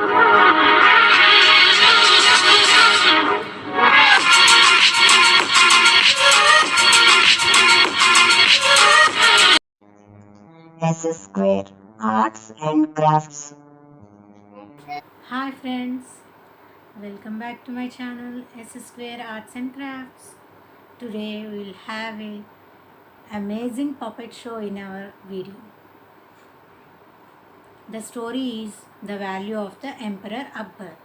S Square Arts and Crafts. Hi friends, welcome back to my channel S Square Arts and Crafts. Today we will have a amazing puppet show in our video. The story is The Value of the Emperor Akbar.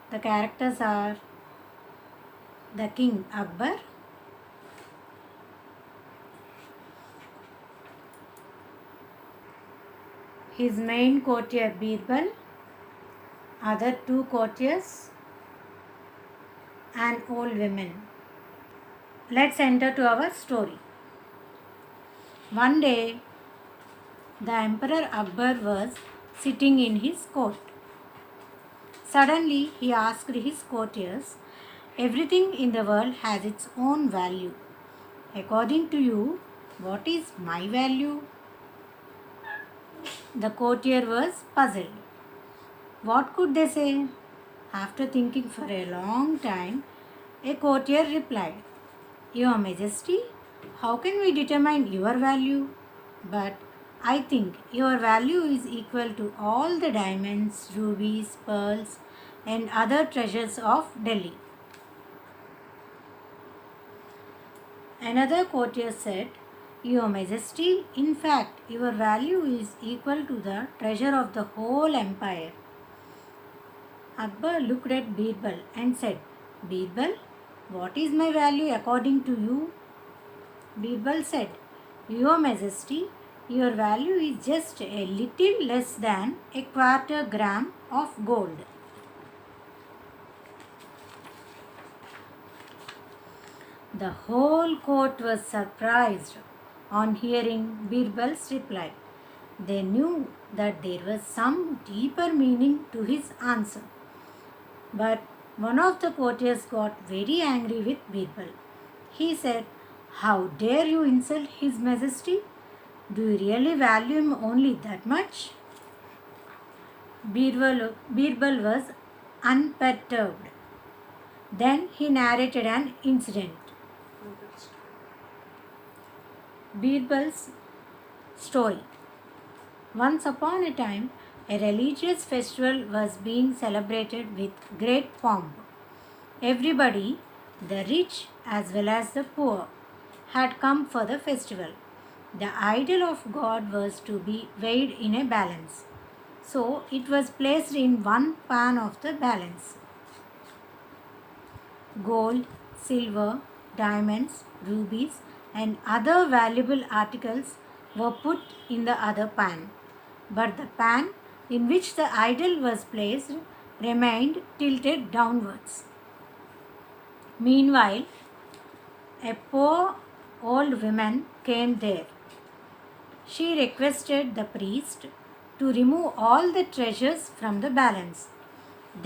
The characters are the King Akbar, his main courtier Birbal, other two courtiers, and old women. Let's enter to our story. One day, the Emperor Akbar was sitting in his court. Suddenly, he asked his courtiers, "Everything in the world has its own value. According to you, what is my value?" The courtier was puzzled. What could they say? After thinking for a long time, a courtier replied, "Your Majesty, how can we determine your value? But I think your value is equal to all the diamonds, rubies, pearls, and other treasures of Delhi." Another courtier said, "Your Majesty, in fact, your value is equal to the treasure of the whole empire." Akbar looked at Birbal and said, "Birbal, what is my value according to you?" Birbal said, "Your Majesty, your value is just a little less than a quarter gram of gold." The whole court was surprised on hearing Birbal's reply. They knew that there was some deeper meaning to his answer. But one of the courtiers got very angry with Birbal. He said, "How dare you insult His Majesty? Do you really value him only that much?" Birbal was unperturbed. Then he narrated an incident. Birbal's story. Once upon a time, a religious festival was being celebrated with great pomp. Everybody, the rich as well as the poor, had come for the festival. The idol of God was to be weighed in a balance. So it was placed in one pan of the balance. Gold, silver, diamonds, rubies, and other valuable articles were put in the other pan. But the pan in which the idol was placed remained tilted downwards. Meanwhile, a poor old woman came there. She requested the priest to remove all the treasures from the balance.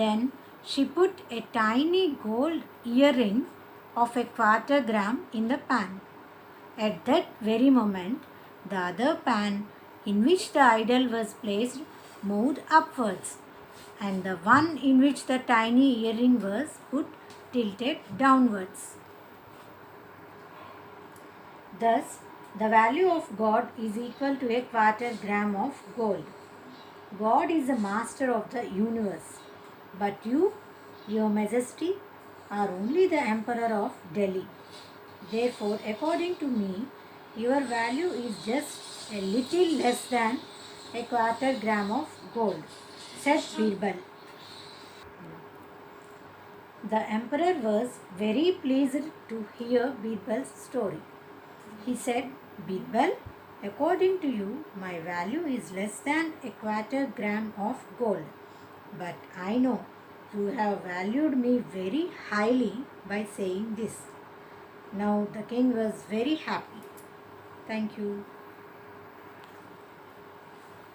Then she put a tiny gold earring of a quarter gram in the pan. At that very moment, the other pan in which the idol was placed moved upwards, and the one in which the tiny earring was put tilted downwards. Thus, the value of God is equal to a quarter gram of gold. God is the master of the universe, but you, Your Majesty, are only the Emperor of Delhi. Therefore, according to me, your value is just a little less than a quarter gram of gold, said Birbal. The emperor was very pleased to hear Birbal's story. He said, "Birbal, according to you, my value is less than a quarter gram of gold. But I know you have valued me very highly by saying this." Now the king was very happy. Thank you.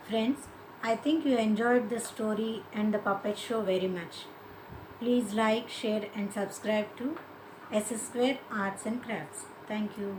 Friends, I think you enjoyed the story and the puppet show very much. Please like, share and subscribe to S Square Arts and Crafts. Thank you.